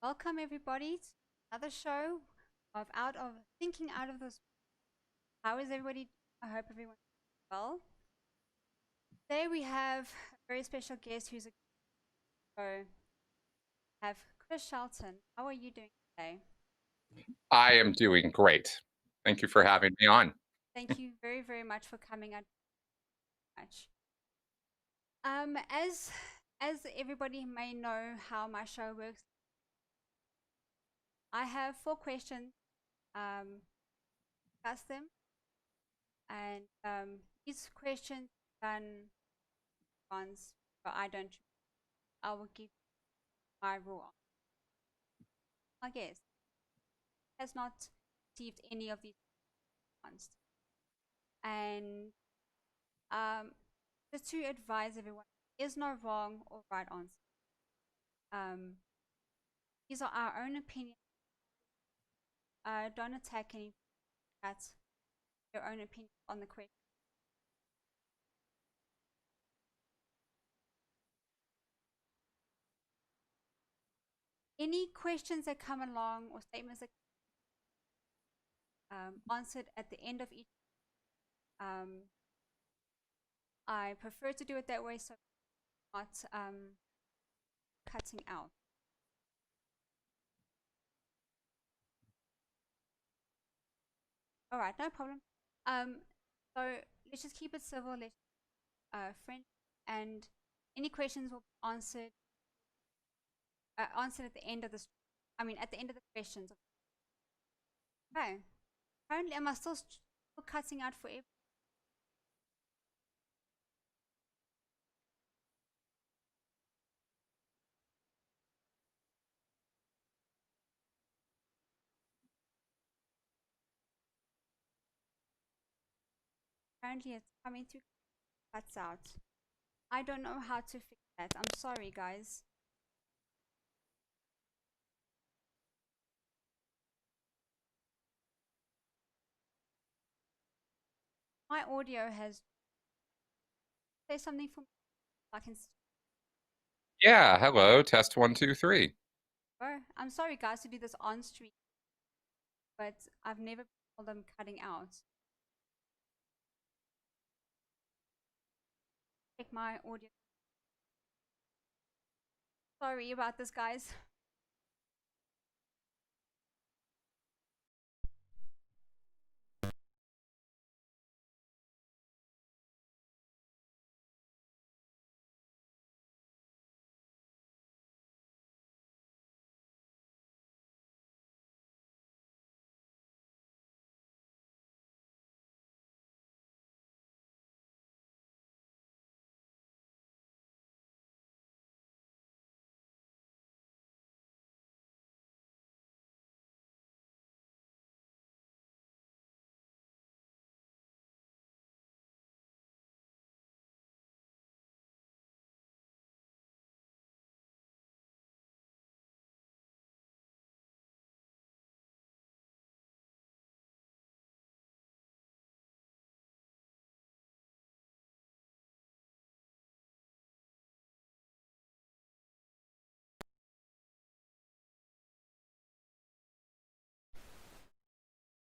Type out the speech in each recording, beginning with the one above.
Welcome everybody to another show of Thinking Out of This. How is everybody? I hope everyone's well. Today we have a very special guest who's a so have Chris Shelton. How are you doing today? I am doing great. Thank you for having me on. Thank you very, very much for coming out. As everybody may know how my show works, I have 4 questions. Discuss them, and these questions done once, but I will give my raw. My guest has not received any of these ones, and just to advise everyone, there is no wrong or right answer. These are our own opinions. Don't attack any. That's your own opinion on the question. Any questions that come along or statements that answered at the end of each. I prefer to do it that way, so not cutting out. All right, no problem. So let's just keep it civil. Let's friend, and any questions will be answered at the end of the. At the end of the questions. Okay. Apparently, am I still cutting out forever? Apparently, it's coming through cuts out. I don't know how to fix that. I'm sorry, guys. My audio has. Say something for me. I can. Yeah, hello, test 1, 2, 3. I'm sorry, guys, to do this on stream, but I've never told them cutting out. Check my audio. Sorry about this, guys.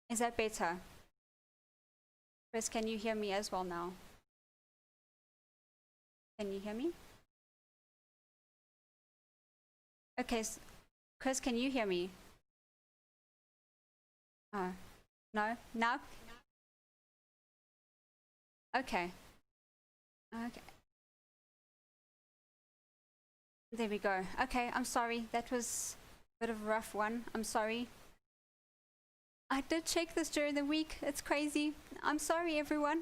Is that better? Chris, can you hear me as well now? Can you hear me? Okay, Chris, can you hear me? No? Now? Okay. Okay. There we go. Okay, I'm sorry. That was a bit of a rough one. I'm sorry. I did check this during the week. It's crazy. I'm sorry, everyone.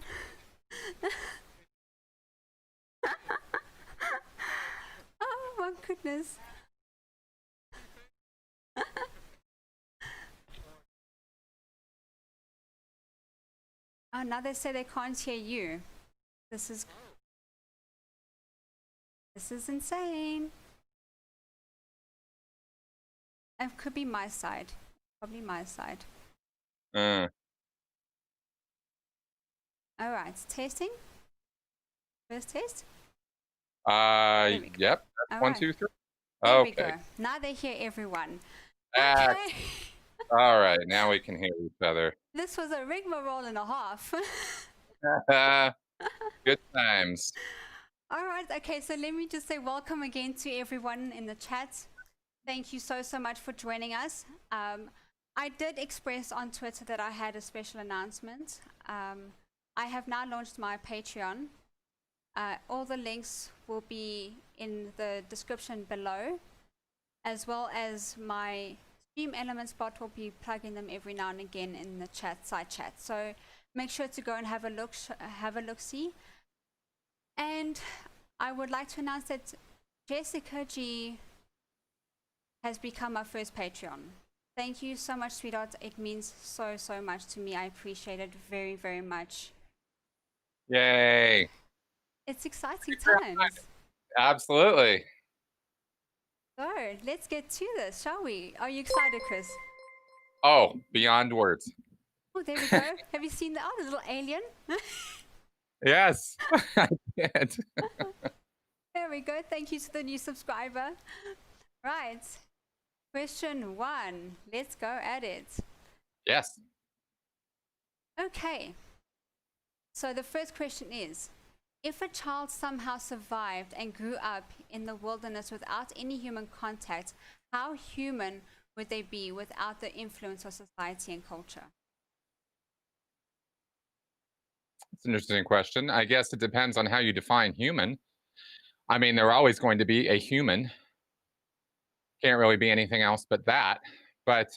Oh my goodness. Oh, now they say they can't hear you. This is insane. It could be my side. Probably my side. Uh, All right, testing. First test. yep. All One, right. two, three. There we Okay. go. Now they hear everyone. Excellent. Okay. All right. Now we can hear each other. This was a rigmarole and a half. Good times. All right. Okay. So let me just say welcome again to everyone in the chat. Thank you so much for joining us. I did express on Twitter that I had a special announcement. I have now launched my Patreon. All the links will be in the description below, as well as my Stream Elements bot will be plugging them every now and again in the side chat. So make sure to go and have a look see. And I would like to announce that Jessica G has become our first Patreon. Thank you so much, sweetheart. It means so much to me. I appreciate it very, very much. Yay. It's exciting times. Absolutely. So let's get to this, shall we? Are you excited, Chris? Oh, beyond words. Oh, there we go. Have you seen the little alien? Yes, I did. There we go. Thank you to the new subscriber. Right. Question 1. Let's go at it. Yes. Okay. So the first question is, if a child somehow survived and grew up in the wilderness without any human contact, how human would they be without the influence of society and culture? It's an interesting question. I guess it depends on how you define human. I mean, they're always going to be a human. Can't really be anything else but that. But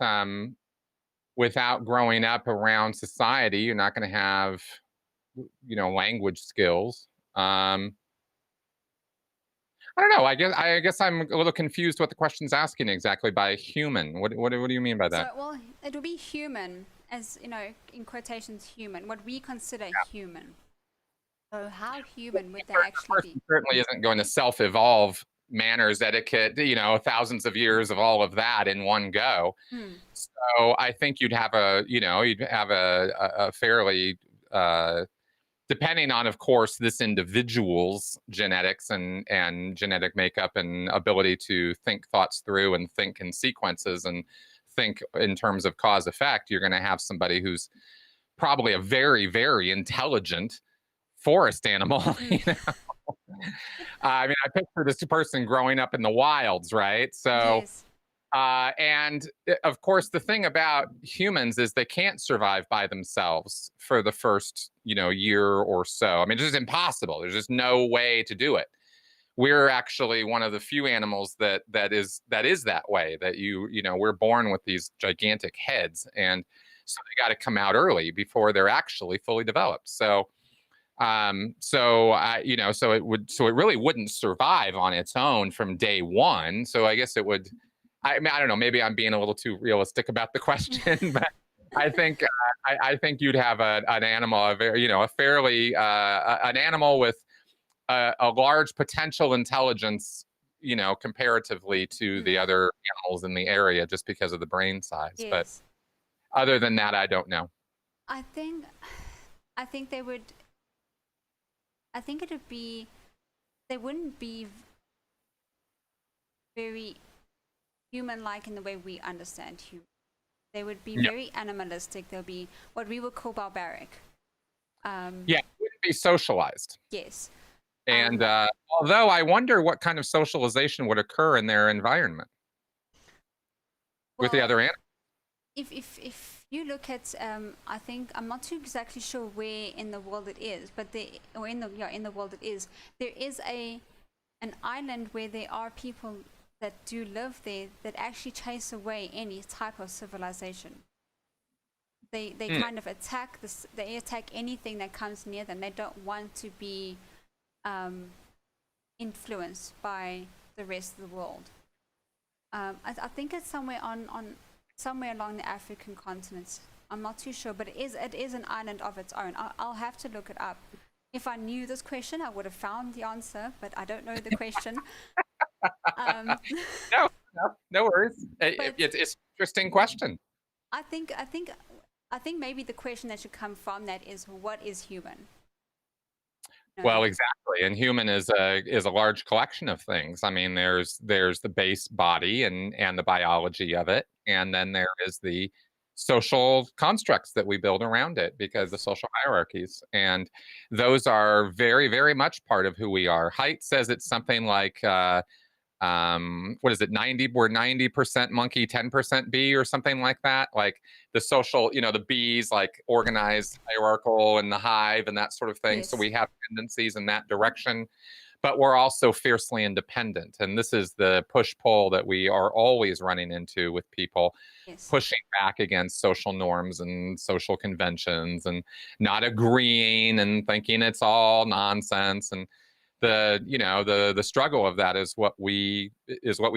without growing up around society, you're not going to have, language skills. I don't know. I guess I'm a little confused what the question's asking exactly by human. What do you mean by that? So, well, it would be human, as in quotations, human, what we consider human. So how human would they actually be? Certainly isn't going to self-evolve manners, etiquette, thousands of years of all of that in one go. So I think you'd have a fairly depending on, of course, this individual's genetics and genetic makeup and ability to think thoughts through and think in sequences and think in terms of cause effect, you're going to have somebody who's probably a very, very intelligent forest animal. I mean, I picture this person growing up in the wilds, right? So yes. And of course, the thing about humans is they can't survive by themselves for the first, year or so. I mean, it's just impossible. There's just no way to do it. We're actually one of the few animals that is that way. That we're born with these gigantic heads, and so they got to come out early before they're actually fully developed. So so it really wouldn't survive on its own from day one. So I guess it would. I mean, I don't know. Maybe I'm being a little too realistic about the question, but I think I think you'd have an animal, a fairly an animal with a large potential intelligence, comparatively to the other animals in the area, just because of the brain size. Yes. But other than that, I don't know. I think they would. I think it would be. They wouldn't be very human-like in the way we understand human. They would be very animalistic. They'll be what we would call barbaric. Wouldn't be socialized. Yes. And although I wonder what kind of socialization would occur in their environment with the other animals. If you look at, I think I'm not too exactly sure where in the world it is, but in the world it is. There is an island where there are people that do live there that actually chase away any type of civilization. They kind of attack this. They attack anything that comes near them. They don't want to be influenced by the rest of the world. I think it's somewhere somewhere along the African continent. I'm not too sure, but it is an island of its own. I'll have to look it up. If I knew this question, I would have found the answer, but I don't know the question. No worries. But It's an interesting question. I think maybe the question that should come from that is, what is human? No. Well, exactly. And human is a large collection of things. I mean, there's the base body and the biology of it, and then there is the social constructs that we build around it, because the social hierarchies, and those are very, very much part of who we are. Haidt says it's something like what is it, 90, we're 90% monkey, 10% bee, or something like that. Like the social, the bees, like organized, hierarchical, and the hive and that sort of thing. Yes. So we have tendencies in that direction, but we're also fiercely independent. And this is the push-pull that we are always running into with people. Yes. Pushing back against social norms and social conventions, and not agreeing and thinking it's all nonsense. And the struggle of that is what we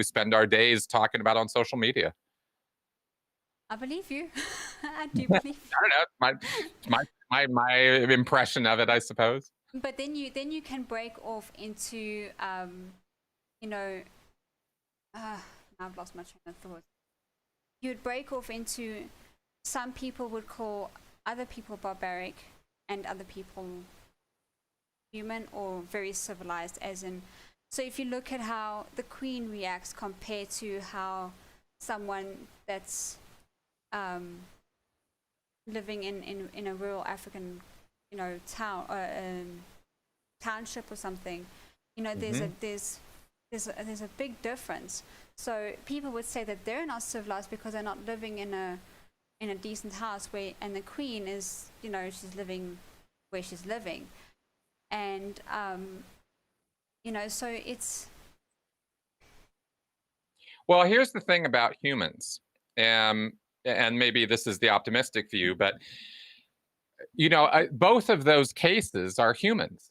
spend our days talking about on social media. I believe you. I do believe you. I don't know, my impression of it, I suppose. But then you can break off into I've lost my train of thought. You would break off into, some people would call other people barbaric and other people human or very civilized, as in, so if you look at how the Queen reacts compared to how someone that's living in a rural African town or township or something, there's a big difference. So people would say that they're not civilized because they're not living in a decent house, and the Queen is, she's living where she's living. And so it's, well, here's the thing about humans, and maybe this is the optimistic view, but both of those cases are humans.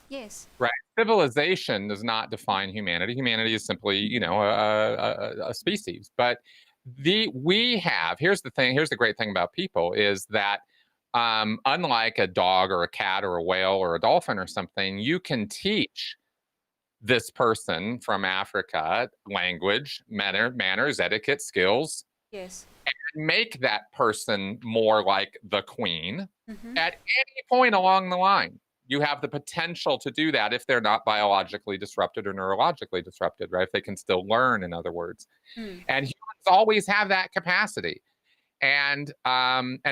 Yes, right. Civilization does not define humanity. Humanity is simply a species. But here's the great thing about people is that unlike a dog or a cat or a whale or a dolphin or something, you can teach this person from Africa language, manners, etiquette, skills. Yes. And make that person more like the Queen at any point along the line. You have the potential to do that if they're not biologically disrupted or neurologically disrupted, right? If they can still learn, in other words. And humans always have that capacity and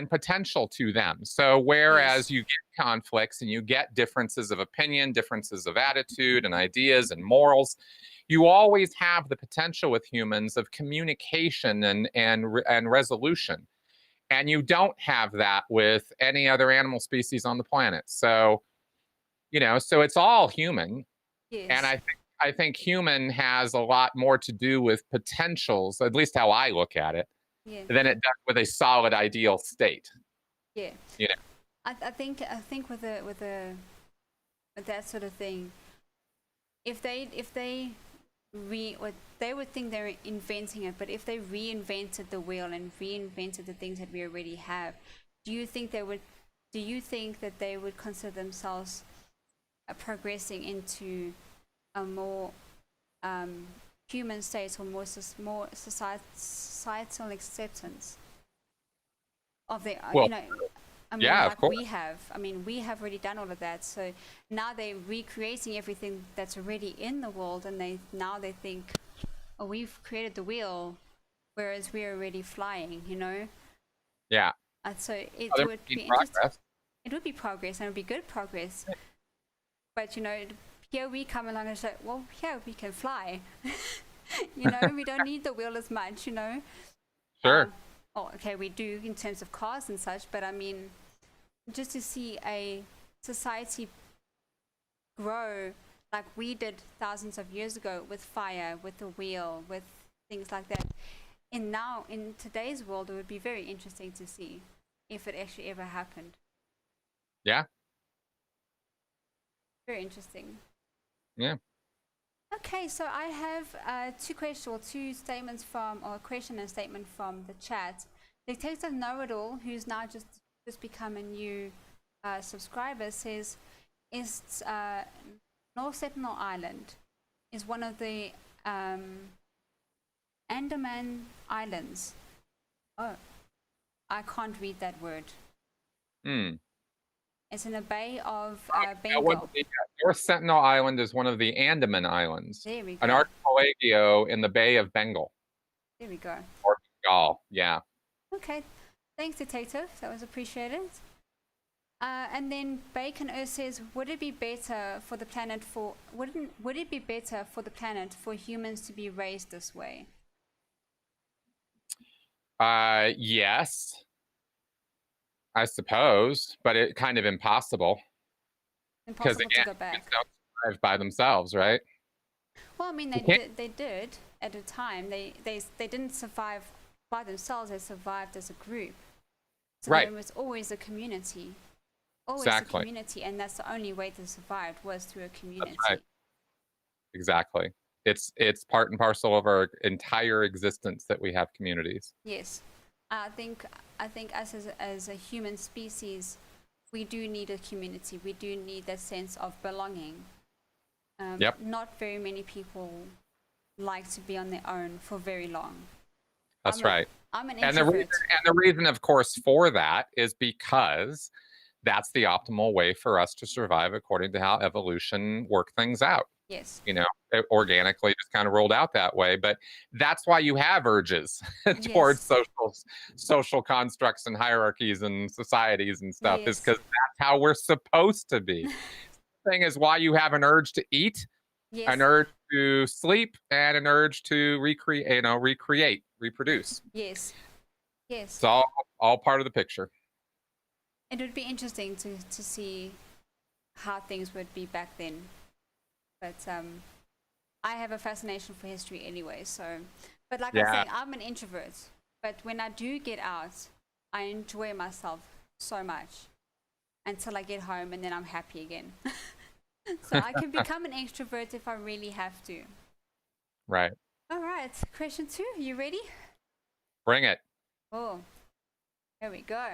potential to them. So whereas you get conflicts and you get differences of opinion, differences of attitude and ideas and morals, you always have the potential with humans of communication and resolution. And you don't have that with any other animal species on the planet. So, so it's all human. Yes. And I think human has a lot more to do with potentials, at least how I look at it, than it does with a solid ideal state. Yeah. I think with that sort of thing, if they would think they're inventing it, but if they reinvented the wheel and reinvented the things that we already have, do you think that they would consider themselves progressing into a more human state, or more societal acceptance of their, like we have? I mean, we have already done all of that, so now they're recreating everything that's already in the world, and they think, oh, we've created the wheel, whereas we're already flying, Yeah. So it would be interesting. It would be progress, and it would be good progress. But here we come along and say, well, yeah, we can fly. We don't need the wheel as much. Sure. Okay, we do in terms of cars and such, but I mean, just to see a society grow like we did thousands of years ago, with fire, with the wheel, with things like that. And now in today's world, it would be very interesting to see if it actually ever happened. Yeah. Very interesting. Yeah. Okay, so I have two statements or a question and a statement from the chat. Detective Know-It-All, who's now just become a new subscriber, says is North Sentinel Island is one of the Andaman Islands. Oh, I can't read that word. It's in a bay of Bengal. North Sentinel Island is one of the Andaman Islands. There we go. An archipelago in the Bay of Bengal. There we go. Or Bengal, yeah. Okay, thanks, Detective. That was appreciated. And then Bacon Earth says, would it be better for the planet would it be better for the planet for humans to be raised this way? Yes, I suppose, but it's kind of impossible. Impossible to go back. Humans don't survive by themselves, right? Well, I mean, they did at a time. They didn't survive by themselves. They survived as a group. So right. There was always a community. Always exactly. a community, and that's the only way to survive was through a community. That's right. Exactly. It's part and parcel of our entire existence that we have communities. Yes, I think us as a human species, we do need a community. We do need that sense of belonging. Yep. Not very many people like to be on their own for very long. That's right. I'm an introvert. And the reason, of course, for that is because that's the optimal way for us to survive according to how evolution worked things out. Yes. You know, it organically just kind of rolled out that way. But that's why you have urges towards social constructs and hierarchies and societies and stuff, is because that's how we're supposed to be. The thing is why you have an urge to eat, an urge to sleep, and an urge to recreate, reproduce. Yes. It's all part of the picture. It would be interesting to see how things would be back then. But I have a fascination for history anyway, so. But like I said, I'm an introvert. But when I do get out, I enjoy myself so much until I get home, and then I'm happy again. So I can become an extrovert if I really have to. Right. All right. Question 2. You ready? Bring it. Oh, here we go.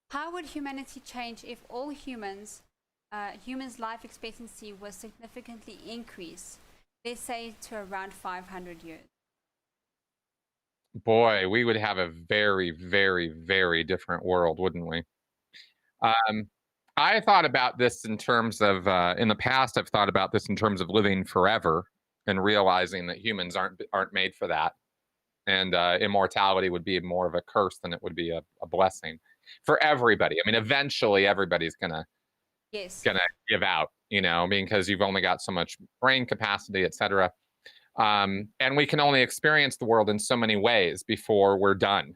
How would humanity change if all humans' life expectancy was significantly increased, let's say to around 500 years? Boy, we would have a very, very, very different world, wouldn't we? I thought about this in terms of, in the past, I've thought about this in terms of living forever and realizing that humans aren't made for that. And immortality would be more of a curse than it would be a blessing for everybody. I mean, eventually everybody's gonna give out, because you've only got so much brain capacity, etc. And we can only experience the world in so many ways before we're done.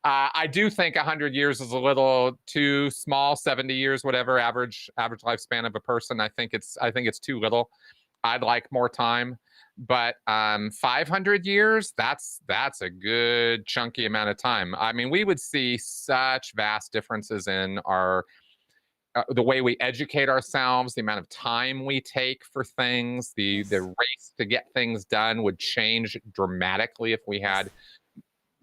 I do think 100 years is a little too small. 70 years, whatever average lifespan of a person. I think it's too little. I'd like more time. But 500 years, that's a good chunky amount of time. I mean, we would see such vast differences in our the way we educate ourselves, the amount of time we take for things, the race to get things done would change dramatically if we had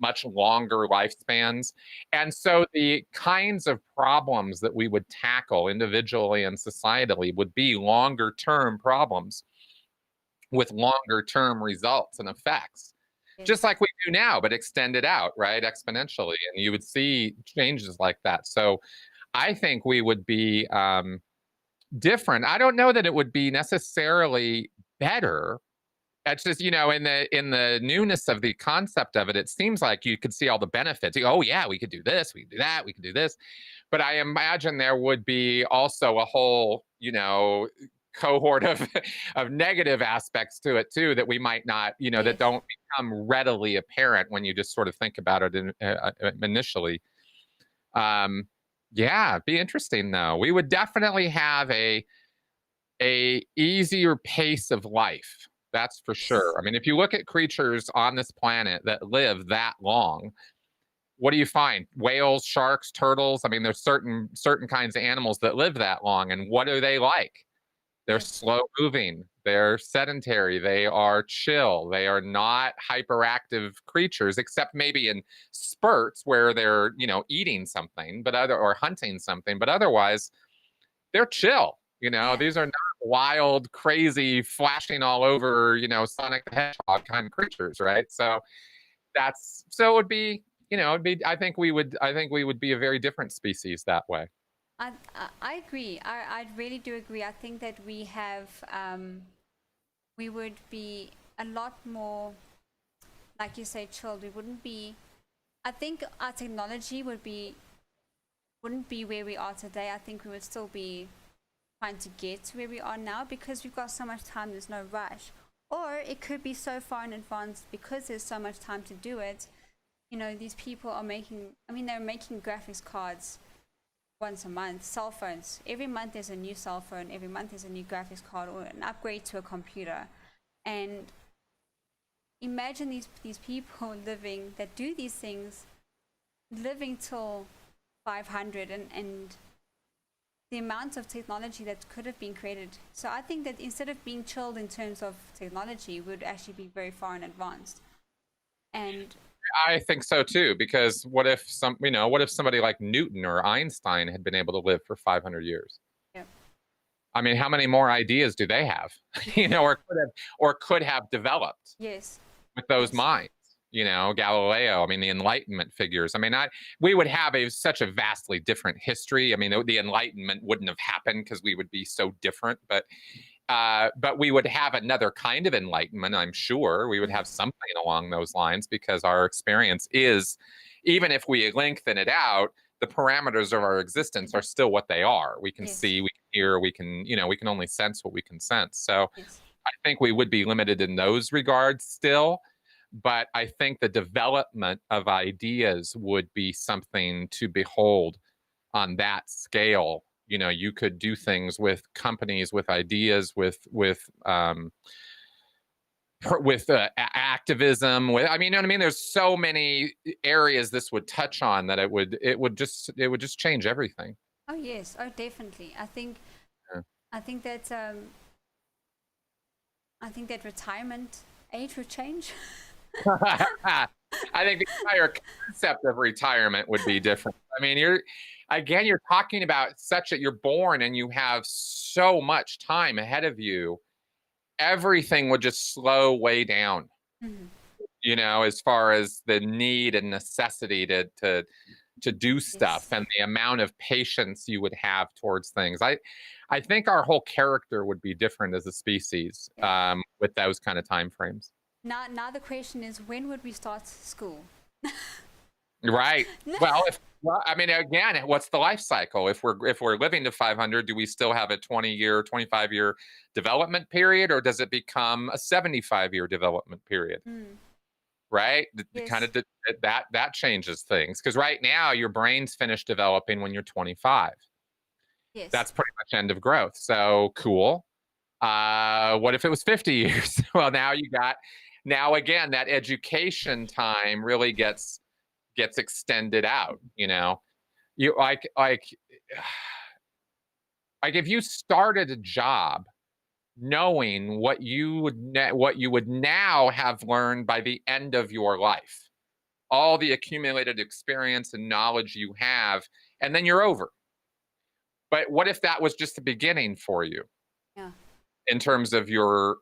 much longer lifespans. And so the kinds of problems that we would tackle individually and societally would be longer term problems with longer term results and effects, just like we do now, but extended out, right, exponentially. And you would see changes like that. So I think we would be different. I don't know that it would be necessarily better. It's just, in the newness of the concept of it, it seems like you could see all the benefits. Oh yeah, we could do this, we could do that, we could do this. But I imagine there would be also a whole, cohort of negative aspects to it too, that we might not, that don't become readily apparent when you just sort of think about it initially. It'd be interesting though. We would definitely have a easier pace of life. That's for sure. I mean, if you look at creatures on this planet that live that long, what do you find? Whales, sharks, turtles. I mean, there's certain kinds of animals that live that long. And what are they like? They're slow moving. They're sedentary. They are chill. They are not hyperactive creatures, except maybe in spurts where they're, eating something, or hunting something. But otherwise, they're chill. Yeah. These are not wild, crazy, flashing all over, Sonic the Hedgehog kind of creatures, right? So it would be, I think we would be a very different species that way. I agree. I really do agree. I think that we would be a lot more, like you say, chilled. We wouldn't be. I think our technology wouldn't be where we are today. I think we would still be trying to get to where we are now because we've got so much time. There's no rush. Or it could be so far in advance because there's so much time to do it. These people are making. I mean, they're making graphics cards once a month. Cell phones. Every month there's a new cell phone. Every month there's a new graphics card or an upgrade to a computer. And imagine these people living that do these things, living till 500, and the amount of technology that could have been created. So I think that instead of being chilled in terms of technology, would actually be very far in advanced. And I think so too, because what if somebody like Newton or Einstein had been able to live for 500 years? yeah, I mean, how many more ideas do they have, or could have developed yes, with those yes, minds? Galileo. I mean, the Enlightenment figures. I mean, we would have such a vastly different history. I mean, the Enlightenment wouldn't have happened because we would be so different. But we would have another kind of enlightenment. I'm sure we would have something along those lines because our experience is, even if we lengthen it out, the parameters of our existence are still what they are. We can yes, see, we can hear, we can only sense what we can sense. So yes, I think we would be limited in those regards still. But I think the development of ideas would be something to behold on that scale. You could do things with companies, with ideas, with activism. I mean, you know what I mean. There's so many areas this would touch on that it would just change everything. oh yes, oh definitely. Yeah. I think that retirement age would change. I think the entire concept of retirement would be different. I mean, you're talking about you're born and you have so much time ahead of you. Everything would just slow way down, Mhm. as far as the need and necessity to do stuff Yes, and the amount of patience you would have towards things. I think our whole character would be different as a species, yeah. with those kind of time frames. Now the question is, when would we start school? Right. Well, I mean, again, what's the life cycle? If we're living to 500, do we still have a 20-year, 25-year development period, or does it become a 75-year development period? Mm, Right. Kind yes, of that changes things because right now your brain's finished developing when you're 25. yes, That's pretty much end of growth. So cool. What if it was 50 years? Well, now again, that education time really gets extended out. You like if you started a job knowing what you would now have learned by the end of your life, all the accumulated experience and knowledge you have, and then you're over. But what if that was just the beginning for you yeah, in terms of your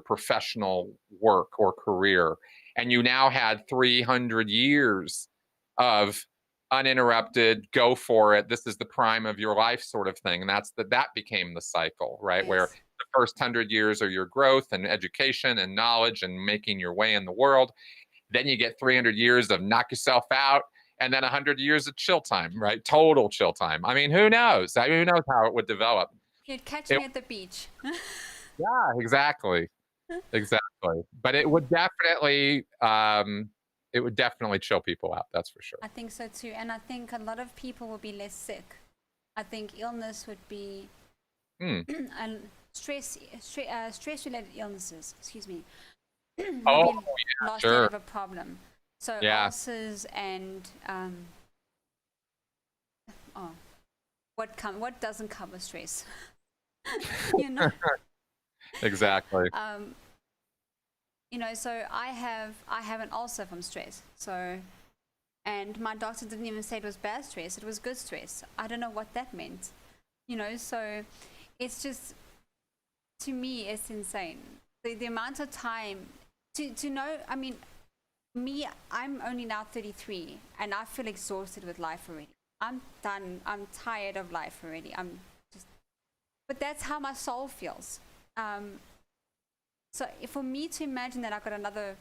professional work or career, and you now had 300 years of uninterrupted, go for it, this is the prime of your life sort of thing. And that became the cycle, right? Where yes, the first 100 years are your growth and education and knowledge and making your way in the world. Then you get 300 years of knock yourself out, and then 100 years of chill time, right? Total chill time. I mean, who knows? Who knows how it would develop? you'd catch It, me at the beach. yeah, exactly, exactly. But it would definitely chill people out. That's for sure. I think so too, and I think a lot of people will be less sick. I think illness would be Hmm. and stress related illnesses, excuse me, will Oh, be yeah, less sure. of a problem. So Yeah. ulcers and oh, what doesn't come with stress? you know, Exactly. You know, so I have an ulcer from stress. So, and my doctor didn't even say it was bad stress, it was good stress. I don't know what that meant. You know, so it's just, to me, it's insane. The amount of time to know, I mean, me, I'm only now 33 and I feel exhausted with life already. I'm done. I'm tired of life already. I'm just, but that's how my soul feels. So for me to imagine that I've got another,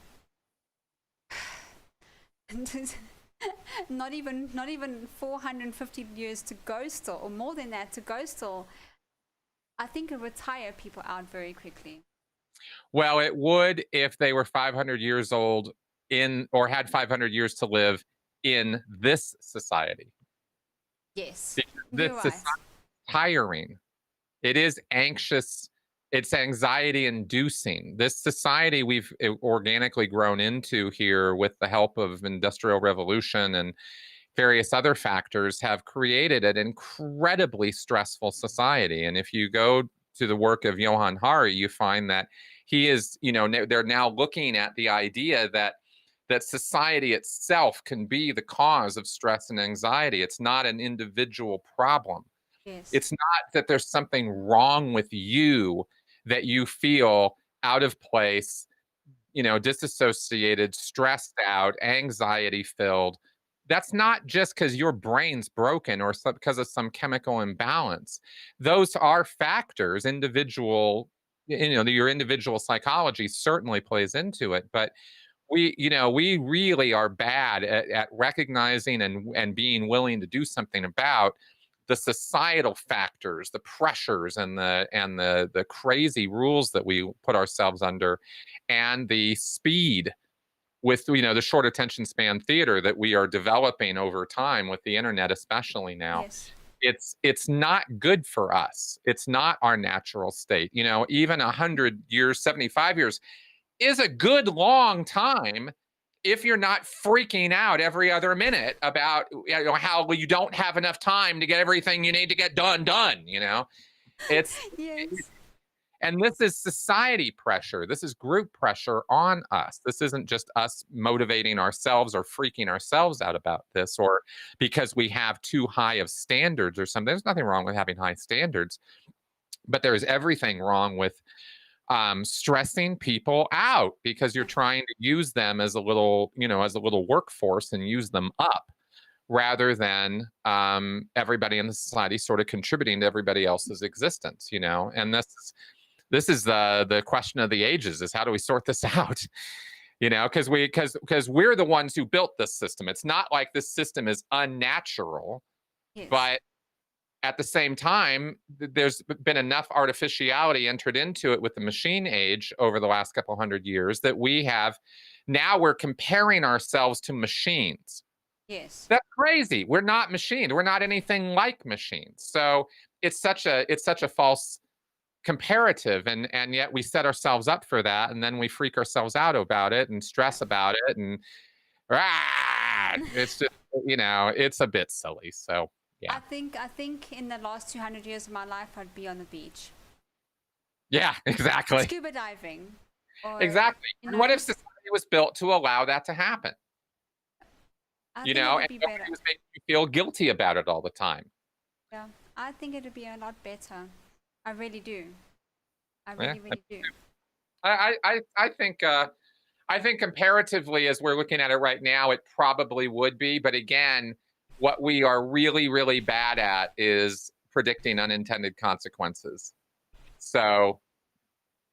not even 450 years to go still, or more than that to go still, I think it would tire people out very quickly. Well, it would if they were 500 years old in, or had 500 years to live in this society. Yes, Because you're this right. society is tiring. It is anxious. It's anxiety inducing. This society we've organically grown into here with the help of industrial revolution and various other factors have created an incredibly stressful society. And if you go to the work of Johann Hari, you find that he is, you know, they're now looking at the idea that society itself can be the cause of stress and anxiety. It's not an individual problem. Yes. It's not that there's something wrong with you that you feel out of place, you know, disassociated, stressed out, anxiety filled. That's not just because your brain's broken or because of some chemical imbalance. Those are factors, individual, you know, your individual psychology certainly plays into it. But we, you know, we really are bad at recognizing and being willing to do something about the societal factors, the pressures, and the crazy rules that we put ourselves under, and the speed with, you know, the short attention span theater that we are developing over time with the internet, especially now. Yes. It's not good for us. It's not our natural state. You know, even 100 years, 75 years is a good long time if you're not freaking out every other minute about, you know, how you don't have enough time to get everything you need to get done, you know. It's Yes. and this is society pressure. This is group pressure on us. This isn't just us motivating ourselves or freaking ourselves out about this, or because we have too high of standards or something. There's nothing wrong with having high standards, but there's everything wrong with stressing people out because you're trying to use them as a little, you know, as a little workforce and use them up rather than everybody in the society sort of contributing to everybody else's existence, you know. And this is the question of the ages: is how do we sort this out? You know, because we're the ones who built this system. It's not like this system is unnatural, Yes. but at the same time, there's been enough artificiality entered into it with the machine age over the last couple hundred years that we have now we're comparing ourselves to machines. Yes. That's crazy. We're not machines. We're not anything like machines. So it's such a false comparative, and yet we set ourselves up for that, and then we freak ourselves out about it and stress about it, and it's just, you know, it's a bit silly. So yeah. I think in the last 200 years of my life, I'd be on the beach. Yeah, exactly. Scuba diving. Or, Exactly. you And what know, if society was built to allow that to happen? I You think know, it would and be nobody better. was making you feel guilty about it all the time. Yeah. I think it would be a lot better. I really do. I Yeah. really, really do. I think comparatively, as we're looking at it right now, it probably would be. But again, what we are really, really bad at is predicting unintended consequences. So,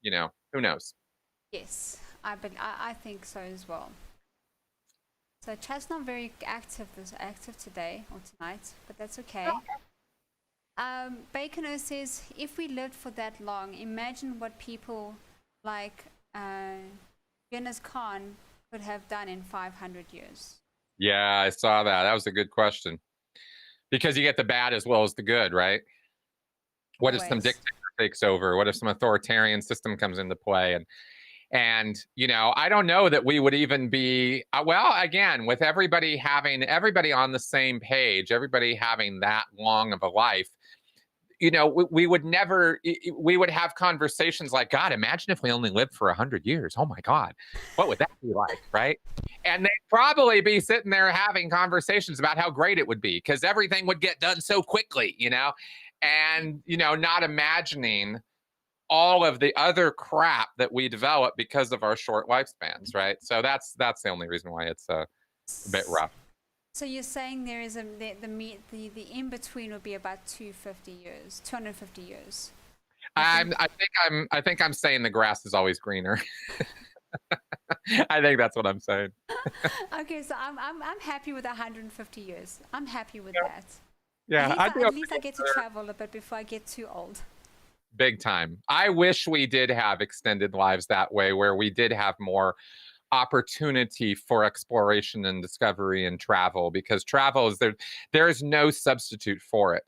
you know, who knows? Yes. I think so as well. So chat's not very active today or tonight, but that's okay. Bacono says, if we lived for that long, imagine what people like Genghis Khan could have done in 500 years. Yeah, I saw that. That was a good question. Because you get the bad as well as the good, right? What if some Always. dictator takes over? What if some authoritarian system comes into play? And you know, I don't know that we would even be well, again, with everybody on the same page, everybody having that long of a life, we would never, we would have conversations like, God, imagine if we only lived for 100 years. Oh my God, what would that be like? Right. And they'd probably be sitting there having conversations about how great it would be because everything would get done so quickly, and, not imagining all of the other crap that we develop because of our short lifespans. Right. So that's the only reason why it's a bit rough. So you're saying there is the in between would be about 250 years. I think I'm saying the grass is always greener. I think that's what I'm saying. Okay, so I'm happy with 150 years. I'm happy with that. Yeah, at least I get to travel a bit before I get too old. Big time. I wish we did have extended lives that way, where we did have more opportunity for exploration and discovery and travel, because travel is there is no substitute for it.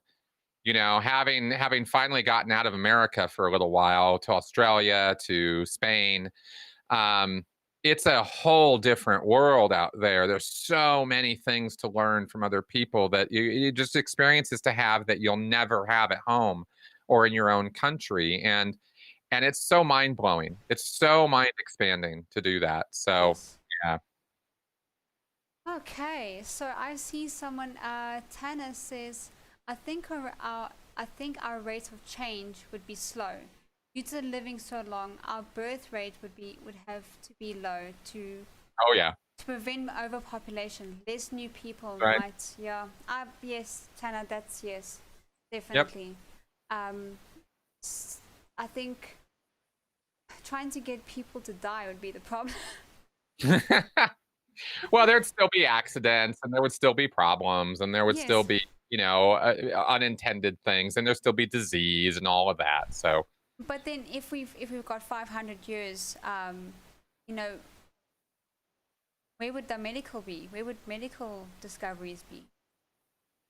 Having finally gotten out of America for a little while to Australia, to Spain, it's a whole different world out there. There's so many things to learn from other people that you just experiences to have that you'll never have at home or in your own country. And it's so mind-blowing. It's so mind-expanding to do that. So, Yes. yeah. Okay, so I see someone, Tana says, I think our rate of change would be slow. Due to living so long, our birth rate would have to be low to Oh, yeah. to prevent overpopulation. Less new people Right. might, yeah. Yes, Tana, that's yes, definitely. I think trying to get people to die would be the problem. Well, there'd still be accidents, and there would still be problems, and there would still Yes. be, unintended things, and there'd still be disease and all of that. So, But then if we've got 500 years, where would the medical be? Where would medical discoveries be?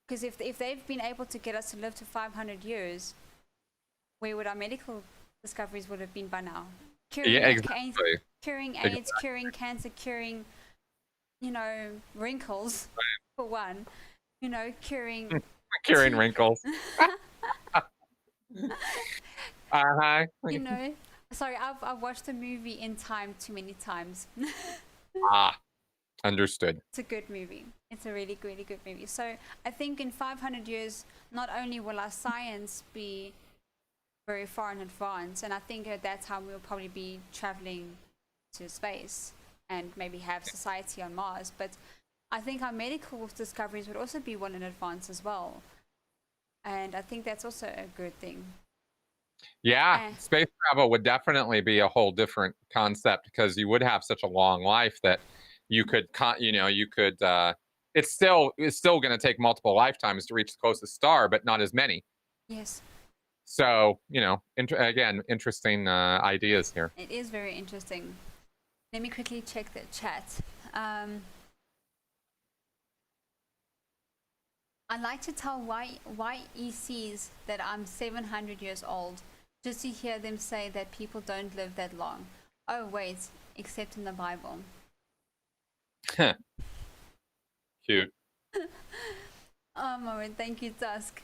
Because if they've been able to get us to live to 500 years, where would our medical discoveries would have been by now? Curing yeah, exactly. curing AIDS, curing cancer, curing, wrinkles, for one. Curing Curing wrinkles. Uh-huh. Sorry, I've watched the movie In Time too many times. Understood. It's a good movie. It's a really, really good movie. So I think in 500 years, not only will our science be very far in advance, and I think at that time we'll probably be traveling to space and maybe have society on Mars, but I think our medical discoveries would also be well in advance as well. And I think that's also a good thing. Yeah, space travel would definitely be a whole different concept, because you would have such a long life that you could, it's still going to take multiple lifetimes to reach the closest star, but not as many. Yes. So, again, interesting ideas here. It is very interesting. Let me quickly check the chat. I'd like to tell YECs that I'm 700 years old, just to hear them say that people don't live that long. Oh, wait, except in the Bible. Cute. Oh, my word, thank you, Dusk.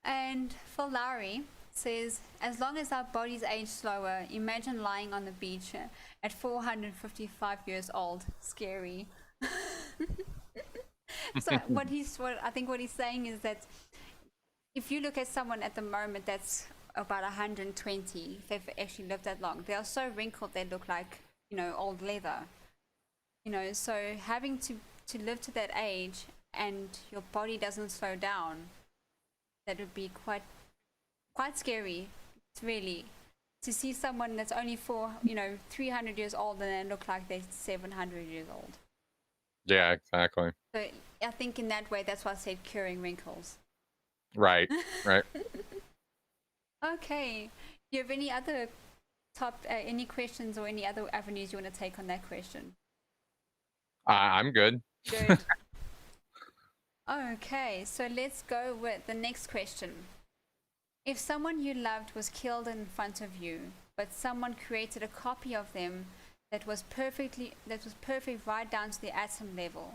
And for Lowrie says, as long as our bodies age slower, imagine lying on the beach at 455 years old. Scary. So what I think what he's saying is that if you look at someone at the moment that's about 120, if they've actually lived that long, they are so wrinkled they look like, old leather. So having to live to that age and your body doesn't slow down, that would be quite scary. It's really to see someone that's only 300 years old and they look like they're 700 years old. Yeah, exactly. So I think in that way, that's why I said curing wrinkles. Right. Okay. Do you have any other any questions or any other avenues you want to take on that question? I'm good. Good. Okay, so let's go with the next question. If someone you loved was killed in front of you, but someone created a copy of them that was perfect right down to the atom level,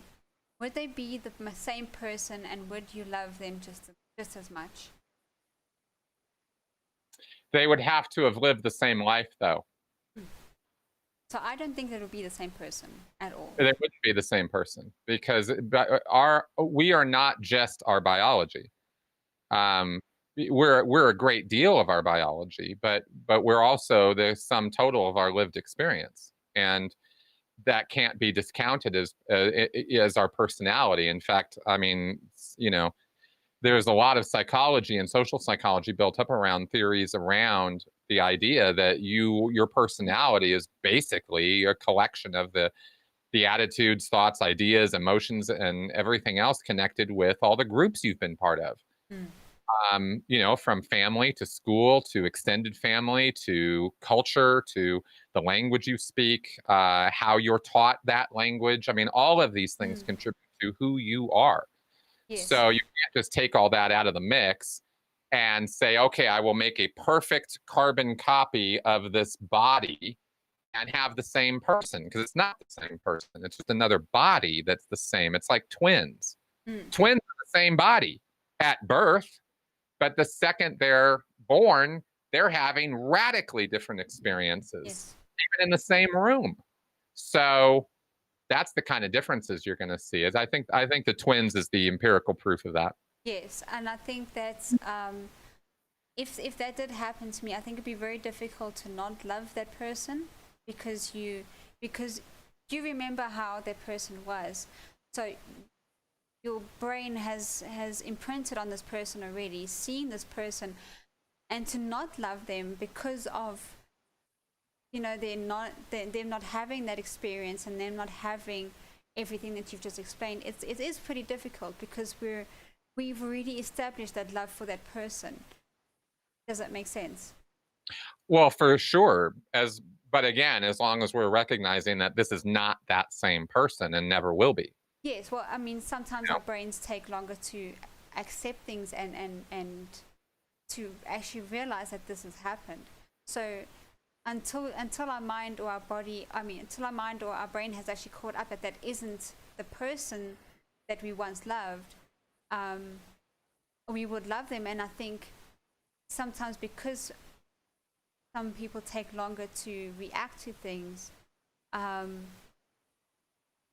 would they be the same person, and would you love them just as much? They would have to have lived the same life, though. So I don't think that would be the same person at all. They wouldn't be the same person because we are not just our biology. Um, we're a great deal of our biology, but we're also the sum total of our lived experience, and that can't be discounted as our personality. In fact, I mean, you know, there's a lot of psychology and social psychology built up around theories around the idea that your personality is basically a collection of the attitudes, thoughts, ideas, emotions, and everything else connected with all the groups you've been part of. You know, from family to school to extended family to culture to the language you speak, how you're taught that language. I mean, all of these things contribute to who you are. Yes. So you can't just take all that out of the mix and say, okay, I will make a perfect carbon copy of this body and have the same person, because it's not the same person. It's just another body that's the same. It's like twins. Twins are the same body at birth, but the second they're born, they're having radically different experiences, even in the same room. So that's the kind of differences you're going to see. I think the twins is the empirical proof of that. Yes, and I think that's if that did happen to me, I think it'd be very difficult to not love that person because you remember how that person was. So your brain has imprinted on this person already, seen this person, and to not love them because of, you know, they're not having that experience and they're not having everything that you've just explained. It is pretty difficult because we've already established that love for that person. Does that make sense? Well, for sure. But again, as long as we're recognizing that this is not that same person and never will be. Yes, well, I mean, sometimes our brains take longer to accept things and to actually realize that this has happened. So until our mind or our body, until our mind or our brain has actually caught up that isn't the person that we once loved, we would love them. And I think sometimes because some people take longer to react to things,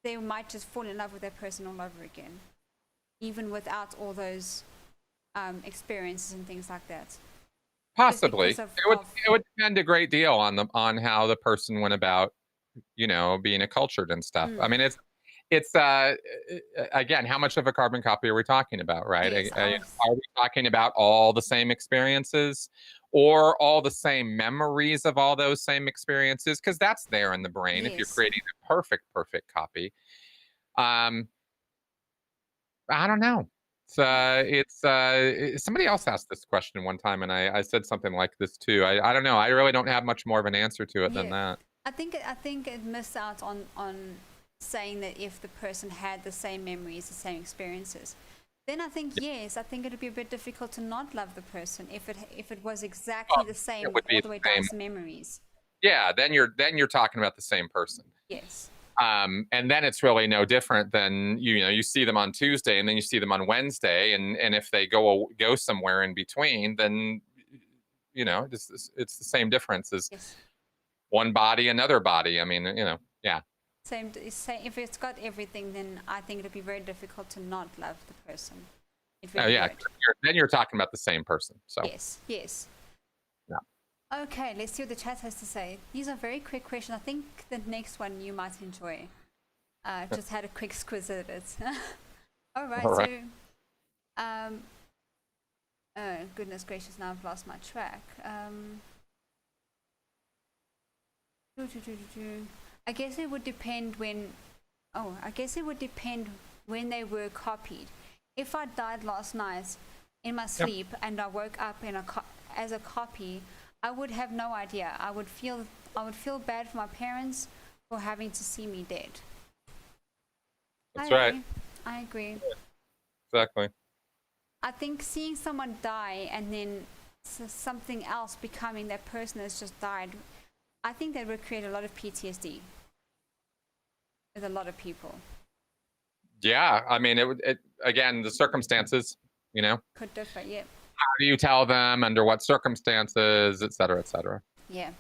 they might just fall in love with that person all over again, even without all those experiences and things like that. Possibly, it would depend a great deal on how the person went about, you know, being accultured and stuff. I mean, it's again, how much of a carbon copy are we talking about, right? Yes, are we talking about all the same experiences or all the same memories of all those same experiences? Because that's there in the brain if you're creating a perfect copy. I don't know. It's somebody else asked this question one time, and I said something like this too. I don't know. I really don't have much more of an answer to it than that. I think it missed out on saying that if the person had the same memories, the same experiences, then I think yes, I think it would be a bit difficult to not love the person if it was exactly the same all the way down to memories. Yeah, then you're talking about the same person. Yes. And then it's really no different than you see them on Tuesday and then you see them on Wednesday, and if they go somewhere in between, then it's the same difference as one body, another body. I mean, yeah. Same. If it's got everything, then I think it'd be very difficult to not love the person. Really then you're talking about the same person. So yes. Yeah. Okay, let's see what the chat has to say. These are very quick questions. I think the next one you might enjoy. Just had a quick squiz at it. All right. So, oh goodness gracious! Now I've lost my track. I guess it would depend when. Oh, I guess it would depend when they were copied. If I died last night in my sleep and I woke up as a copy, I would have no idea. I would feel bad for my parents for having to see me dead. That's right. I agree. Exactly. I think seeing someone die and then something else becoming that person that's just died, I think that would create a lot of PTSD with a lot of people. Yeah, I mean, it again, the circumstances, could differ. Yeah. how do you tell them, under what circumstances, et cetera, et cetera. Yeah,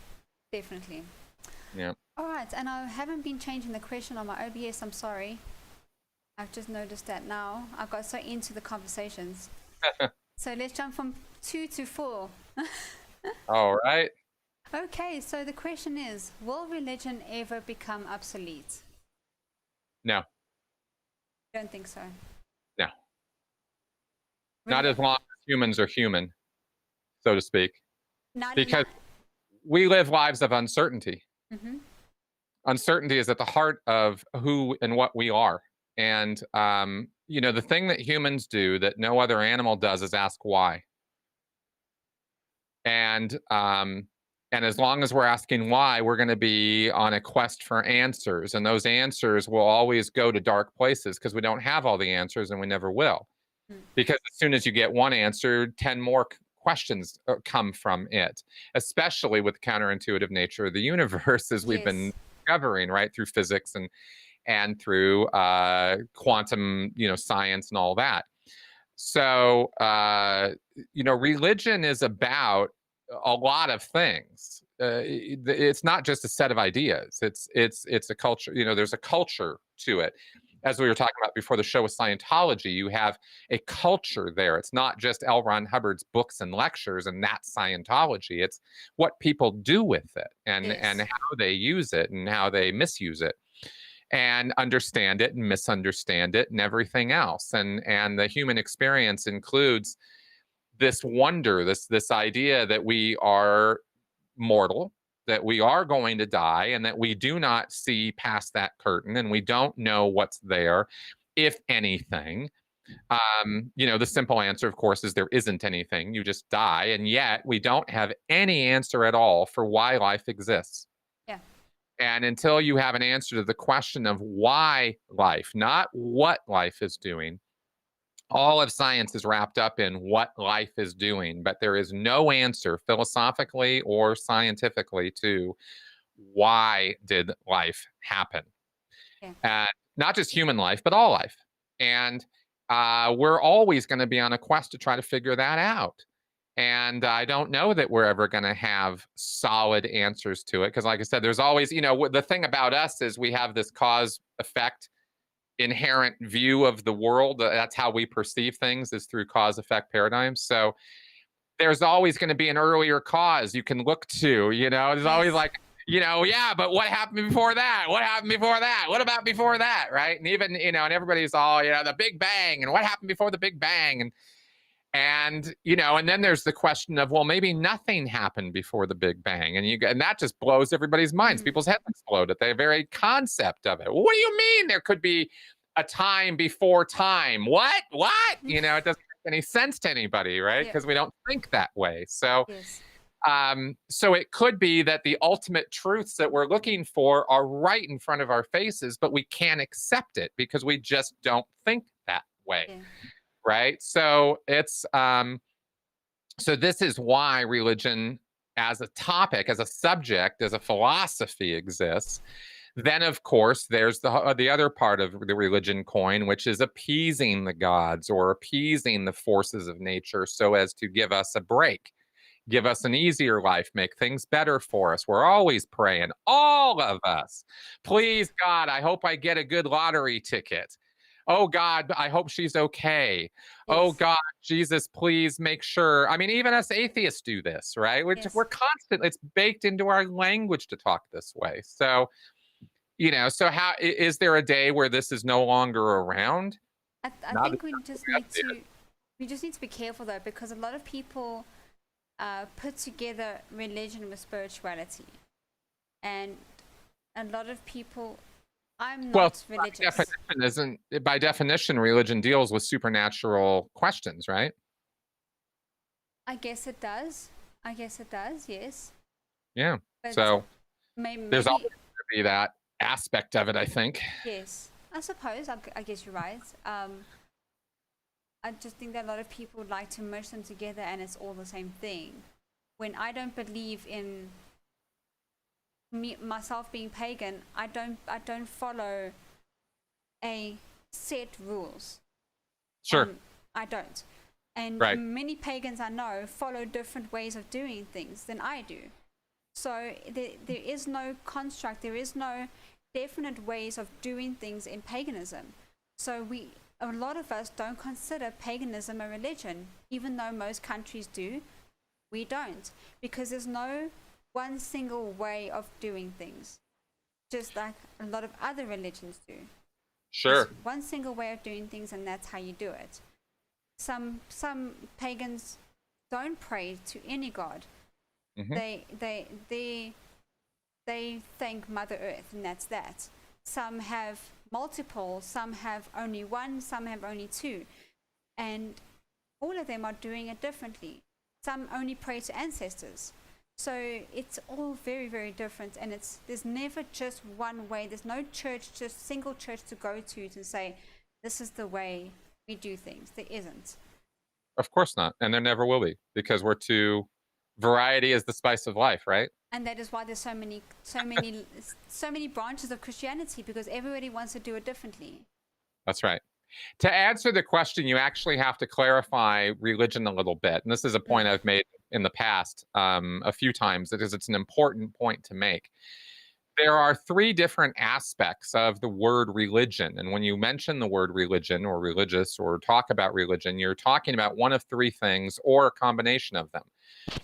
definitely. Yeah. All right, and I haven't been changing the question on my OBS. I'm sorry. I've just noticed that now. I got so into the conversations. So let's jump from 2 to 4. All right. Okay, so the question is, will religion ever become obsolete? No. Don't think so. No. Not as long as humans are human, so to speak. Because we live lives of uncertainty. Mm-hmm. Uncertainty is at the heart of who and what we are. And, the thing that humans do that no other animal does is ask why. And as long as we're asking why, we're going to be on a quest for answers. And those answers will always go to dark places because we don't have all the answers and we never will. Because as soon as you get one answer, 10 more questions come from it, especially with the counterintuitive nature of the universe, as we've been discovering, right, through physics and through quantum, science and all that. So, religion is about a lot of things. It's not just a set of ideas. It's a culture. There's a culture to it. As we were talking about before the show with Scientology, you have a culture there. It's not just L. Ron Hubbard's books and lectures, and that's Scientology. It's what people do with it and how they use it and how they misuse it and understand it and misunderstand it and everything else. And the human experience includes this wonder, this idea that we are mortal, that we are going to die, and that we do not see past that curtain, and we don't know what's there, if anything. The simple answer, of course, is there isn't anything. You just die, and yet we don't have any answer at all for why life exists. Yeah. And until you have an answer to the question of why life, not what life is doing, all of science is wrapped up in what life is doing, but there is no answer philosophically or scientifically to why did life happen. And not just human life, but all life. And we're always going to be on a quest to try to figure that out. And I don't know that we're ever going to have solid answers to it. Because like I said, there's always, the thing about us is we have this cause effect inherent view of the world. That's how we perceive things, is through cause effect paradigms. So there's always going to be an earlier cause you can look to, there's always like, but what happened before that? What happened before that? What about before that? Right. And even, and everybody's all, the Big Bang and what happened before the Big Bang. And then there's the question of, well, maybe nothing happened before the Big Bang. And that just blows everybody's minds. People's heads explode at the very concept of it. Well, what do you mean there could be a time before time? What? It doesn't make any sense to anybody, right? Because we don't think that way. So, so it could be that the ultimate truths that we're looking for are right in front of our faces, but we can't accept it because we just don't think that way. Right. So it's so this is why religion as a topic, as a subject, as a philosophy exists. Then, of course, there's the other part of the religion coin, which is appeasing the gods or appeasing the forces of nature so as to give us a break, give us an easier life, make things better for us. We're always praying, all of us. Please, God, I hope I get a good lottery ticket. Oh, God, I hope she's okay. Oh, God, Jesus, please make sure. I mean, even us atheists do this, right? We're constantly, it's baked into our language to talk this way. So, so how is there a day where this is no longer around? I think we just need to be careful, though, because a lot of people put together religion with spirituality. And a lot of people... I'm not religious. By definition, religion deals with supernatural questions, right? I guess it does. Yes. Yeah. But so maybe there's always going to be that aspect of it, I think. Yes. I suppose. I guess you're right. I just think that a lot of people would like to merge them together and it's all the same thing. When I don't believe in myself being pagan, I don't follow a set rules. Sure. I don't. And Right. many pagans I know follow different ways of doing things than I do. So there is no construct, there is no definite ways of doing things in paganism. So a lot of us don't consider paganism a religion, even though most countries do. We don't, because there's no one single way of doing things, just like a lot of other religions do. Sure. There's one single way of doing things, and that's how you do it. Some pagans don't pray to any god. Mm-hmm. They thank Mother Earth, and that's that. Some have multiple, some have only one, some have only two, and all of them are doing it differently. Some only pray to ancestors. So it's all very, very different, and there's never just one way. There's no church, just single church to go to say, this is the way we do things. There isn't. Of course not, and there never will be, because variety is the spice of life, right? And that is why there's so many branches of Christianity, because everybody wants to do it differently. That's right. To answer the question, you actually have to clarify religion a little bit, and this is a point I've made in the past a few times, because it's an important point to make. There are three different aspects of the word religion. And when you mention the word religion or religious or talk about religion, you're talking about one of three things or a combination of them.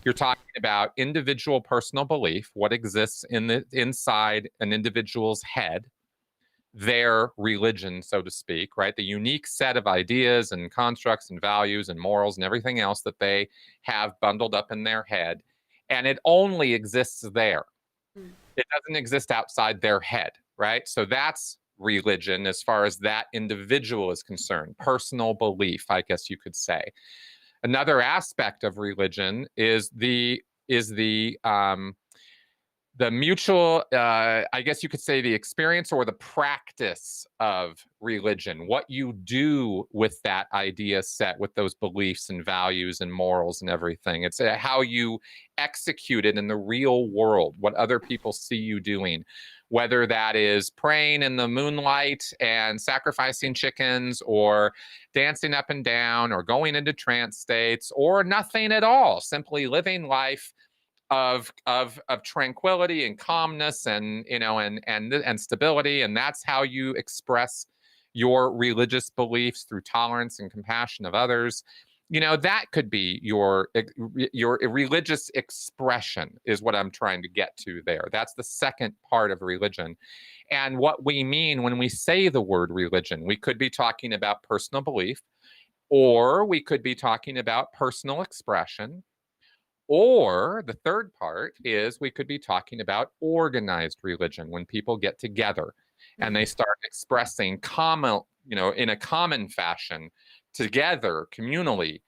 You're talking about individual personal belief, what exists inside an individual's head, their religion, so to speak, right? The unique set of ideas and constructs and values and morals and everything else that they have bundled up in their head. And it only exists there. It doesn't exist outside their head, right? So that's religion as far as that individual is concerned, personal belief, I guess you could say. Another aspect of religion is the mutual, I guess you could say, the experience or the practice of religion, what you do with that idea set, with those beliefs and values and morals and everything. It's how you execute it in the real world, what other people see you doing, whether that is praying in the moonlight and sacrificing chickens, or dancing up and down, or going into trance states, or nothing at all, simply living life of tranquility and calmness and and stability. And that's how you express your religious beliefs, through tolerance and compassion of others. That could be your religious expression, is what I'm trying to get to there. That's the second part of religion. And what we mean when we say the word religion, we could be talking about personal belief, or we could be talking about personal expression. Or the third part is we could be talking about organized religion, when people get together and they start expressing in a common fashion, together, communally,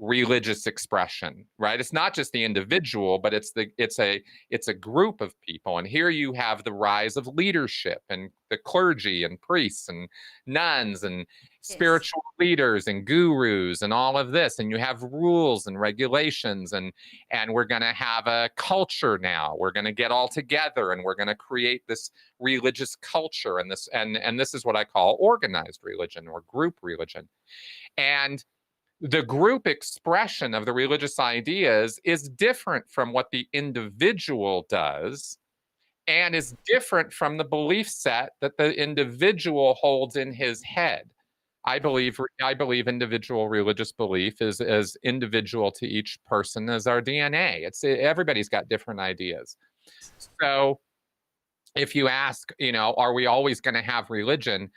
religious expression, right? It's not just the individual, but it's a group of people. And here you have the rise of leadership and the clergy and priests and nuns and spiritual leaders and gurus and all of this. And you have rules and regulations, and we're going to have a culture now. We're going to get all together and we're going to create this religious culture, and this is what I call organized religion or group religion. And the group expression of the religious ideas is different from what the individual does, and is different from the belief set that the individual holds in his head. I believe individual religious belief is as individual to each person as our DNA. Everybody's got different ideas. So if you ask, are we always going to have religion?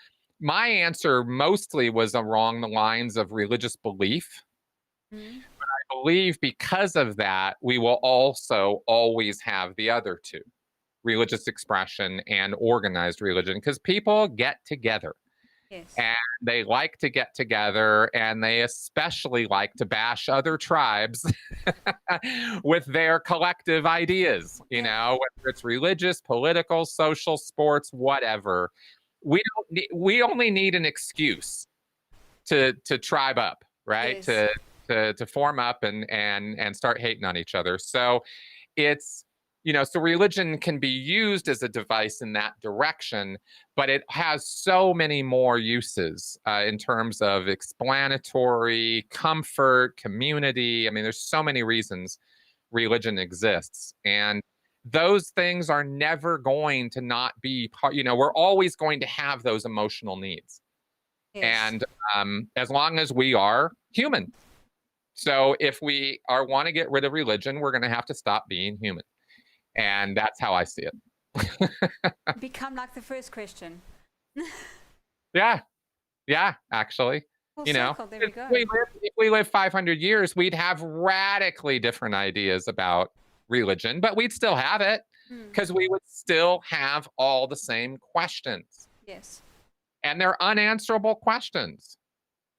My answer mostly was along the lines of religious belief. But I believe because of that, we will also always have the other two, religious expression and organized religion, because people get together. Yes. And they like to get together, and they especially like to bash other tribes with their collective ideas, whether it's religious, political, social, sports, whatever. We only need an excuse to tribe up, right? Yes. To form up and start hating on each other. So it's so religion can be used as a device in that direction, but it has so many more uses in terms of explanatory, comfort, community. I mean, there's so many reasons religion exists. And those things are never going to not be part, we're always going to have those emotional needs. Yes. And as long as we are human. So if we want to get rid of religion, we're going to have to stop being human. And that's how I see it. Become like the first question. Yeah. Yeah, actually. Full circle, there we go. If we live 500 years, we'd have radically different ideas about religion, but we'd still have it because we would still have all the same questions. Yes. And they're unanswerable questions,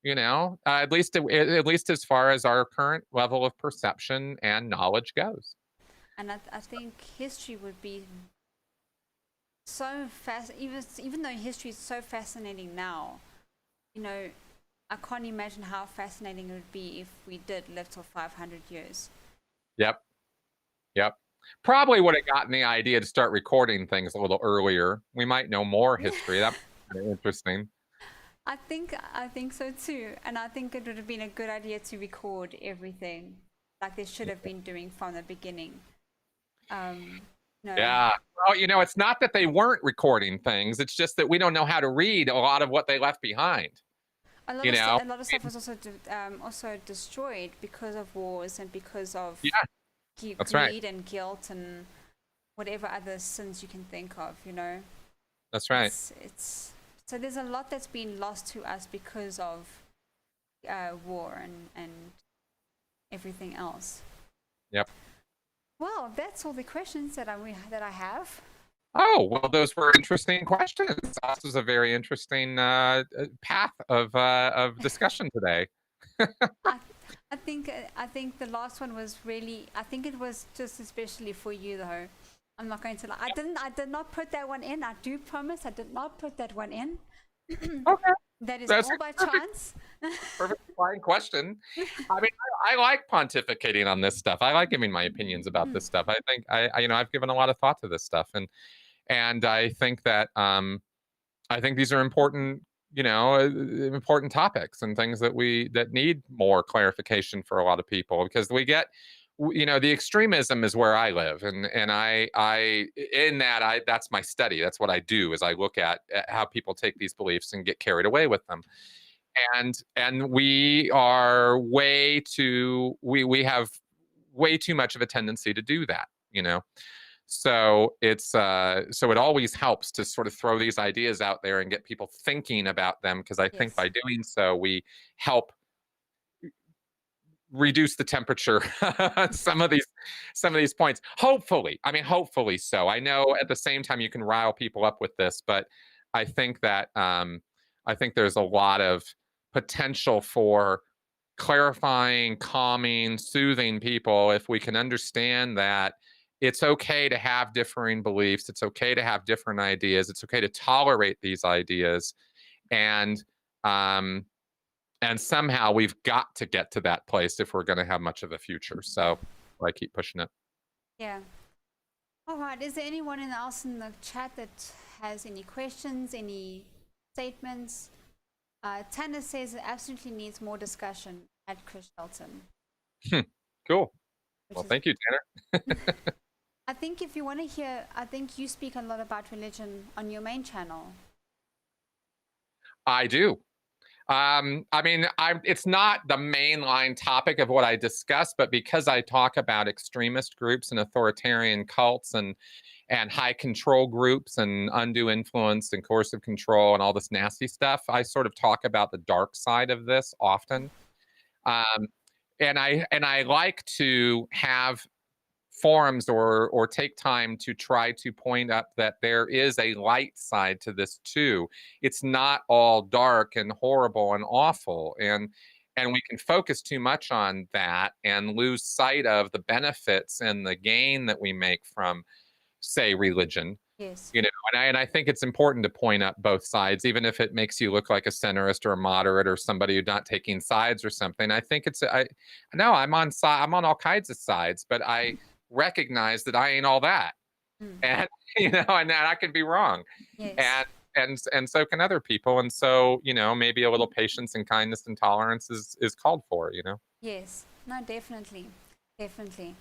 at least as far as our current level of perception and knowledge goes. And I think history would be so even though history is so fascinating now, I can't imagine how fascinating it would be if we did live till 500 years. Yep. Probably would have gotten the idea to start recording things a little earlier. We might know more history. That's kind of interesting. I think so too. And I think it would have been a good idea to record everything like they should have been doing from the beginning. No. Yeah. Well, it's not that they weren't recording things. It's just that we don't know how to read a lot of what they left behind. A lot of stuff was also destroyed because of wars and because of greed and guilt and whatever other sins you can think of. That's right. So there's a lot that's been lost to us because of war and everything else. Yep. Well, that's all the questions that I have. Oh, well, those were interesting questions. This was a very interesting path of discussion today. I think the last one was really. I think it was just especially for you, though. I'm not going to lie. I did not put that one in. I do promise I did not put that one in. Okay. That's all by chance. Perfect fine question. I mean, I like pontificating on this stuff. I like giving my opinions about this stuff. I think I've given a lot of thought to this stuff, and I think that these are important, important topics and things that need more clarification for a lot of people, because we get, the extremism is where I live, and that's my study. That's what I do, is I look at how people take these beliefs and get carried away with them. And we are we have way too much of a tendency to do that, So so it always helps to sort of throw these ideas out there and get people thinking about them, because I think by doing so we help reduce the temperature on some of these points. Hopefully so. I know at the same time you can rile people up with this, but I think that I think there's a lot of potential for clarifying, calming, soothing people if we can understand that it's okay to have differing beliefs. It's okay to have different ideas. It's okay to tolerate these ideas. And somehow we've got to get to that place if we're going to have much of a future. So I keep pushing it. Yeah. All right. Is there anyone else in the chat that has any questions, any statements? Tanner says it absolutely needs more discussion at Chris Shelton. Cool. Well, thank you, Tanner. I think if you want to hear, I think you speak a lot about religion on your main channel. I do. I mean, it's not the mainline topic of what I discuss, but because I talk about extremist groups and authoritarian cults and high control groups and undue influence and coercive control and all this nasty stuff, I sort of talk about the dark side of this often. And I like to have forums or take time to try to point out that there is a light side to this too. It's not all dark and horrible and awful, and we can focus too much on that and lose sight of the benefits and the gain that we make from, say, religion. Yes. And I think it's important to point out both sides, even if it makes you look like a centrist or a moderate or somebody who's not taking sides or something. I think I'm on all kinds of sides, but recognize that I ain't all that. And and that I could be wrong. Yes. And so can other people. And so, maybe a little patience and kindness and tolerance is called for, Yes. No, definitely. Definitely.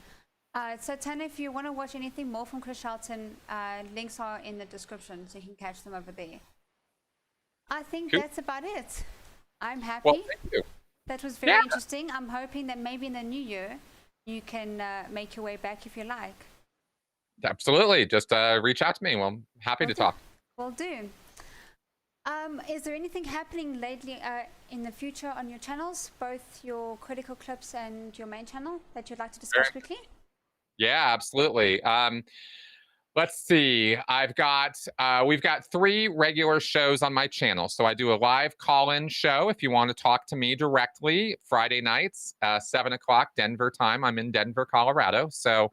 So Tana, if you want to watch anything more from Chris Shelton, links are in the description, so you can catch them over there. I think Cool. that's about it. I'm happy. Well, thank you. That was very interesting. I'm hoping that maybe in the new year you can make your way back if you like. Absolutely. Just reach out to me. Well, I'm happy to talk. Will do. Is there anything happening lately in the future on your channels, both your critical clips and your main channel, that you'd like to discuss quickly? Yeah, absolutely. Let's see. We've got 3 regular shows on my channel. So I do a live call-in show if you want to talk to me directly, Friday nights, 7 o'clock Denver time. I'm in Denver, Colorado. So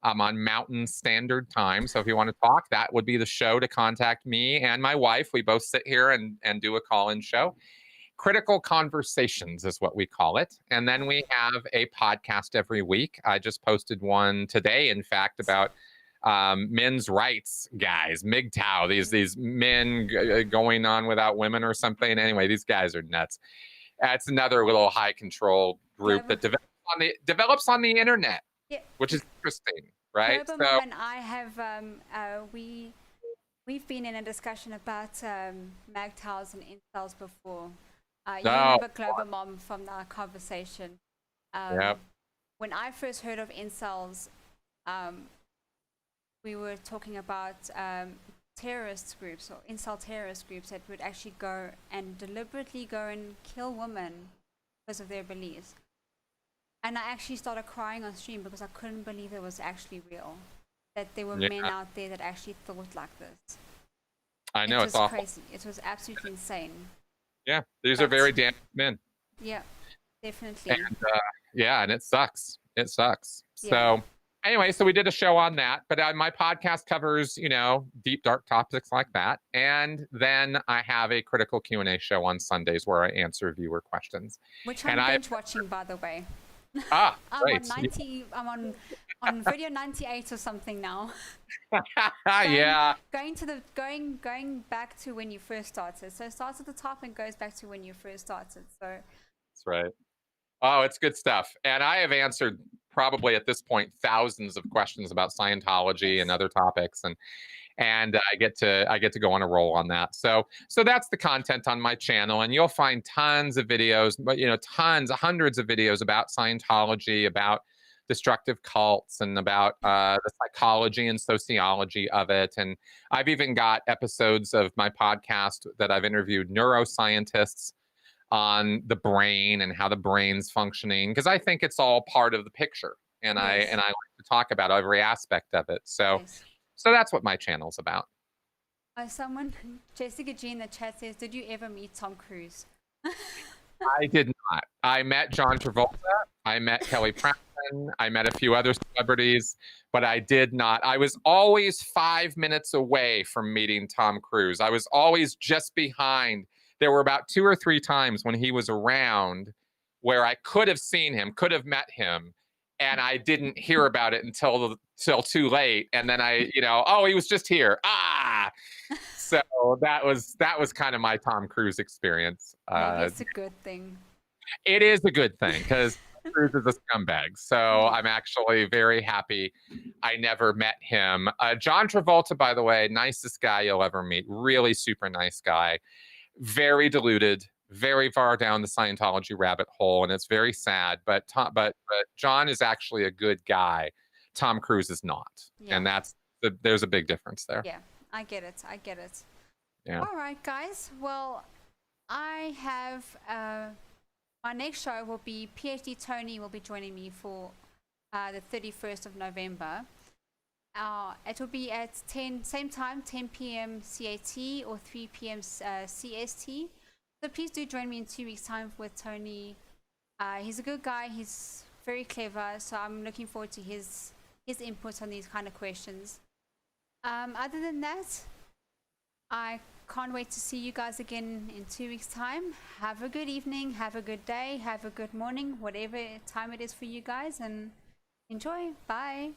I'm on Mountain Standard Time. So if you want to talk, that would be the show to contact me and my wife. We both sit here and do a call-in show. Critical Conversations is what we call it. And then we have a podcast every week. I just posted one today, in fact, about men's rights guys, MGTOW, these men going on without women or something. Anyway, these guys are nuts. That's another little high control group that develops on the internet, which is interesting, right? So, and I have we've been in a discussion about MGTOWs and incels before. You remember Global Mom from our conversation. When I first heard of incels, we were talking about terrorist groups or incel terrorist groups that would actually go and deliberately go and kill women because of their beliefs. And I actually started crying on stream because I couldn't believe it was actually real, that there were men out there that actually thought like this. I know, it's awful. Crazy. It was absolutely insane. Yeah, these are very damn men. Yeah, definitely. And and it sucks. It sucks. Yeah. So anyway, so we did a show on that, but my podcast covers, deep, dark topics like that. And then I have a critical Q&A show on Sundays where I answer viewer questions. Which I'm binge watching, by the way. I'm great. I'm on video 98 or something now. Going back to when you first started. So it starts at the top and goes back to when you first started. So that's right. Oh, it's good stuff. And I have answered probably at this point thousands of questions about Scientology and other topics, and I get to go on a roll on that. So that's the content on my channel, and you'll find tons of videos, but hundreds of videos about Scientology, about destructive cults, and about the psychology and sociology of it. And I've even got episodes of my podcast that I've interviewed neuroscientists on the brain and how the brain's functioning, because I think it's all part of the picture, and I like to talk about every aspect of it. So that's what my channel's about. Jessica G in the chat says, did you ever meet Tom Cruise? I did not. I met John Travolta. I met Kelly Preston. I met a few other celebrities, but I did not. I was always 5 minutes away from meeting Tom Cruise. I was always just behind. There were about 2 or 3 times when he was around where I could have seen him, could have met him, and I didn't hear about it until too late. And then he was just here. So that was kind of my Tom Cruise experience. It's a good thing. It is a good thing, because Cruise is a scumbag. So I'm actually very happy I never met him. John Travolta, by the way, nicest guy you'll ever meet. Really super nice guy. Very deluded, very far down the Scientology rabbit hole, and it's very sad. But John is actually a good guy. Tom Cruise is not, and there's a big difference there. Yeah, I get it. Yeah. All right, guys. Well, I have my next show will be PhD Tony will be joining me for the 31st of November. It will be at same time, 10 p.m. CAT or 3 p.m. CST. So please do join me in 2 weeks' time with Tony. He's a good guy. He's very clever. So I'm looking forward to his input on these kind of questions. Other than that, I can't wait to see you guys again in 2 weeks' time. Have a good evening. Have a good day. Have a good morning. Whatever time it is for you guys. And enjoy. Bye.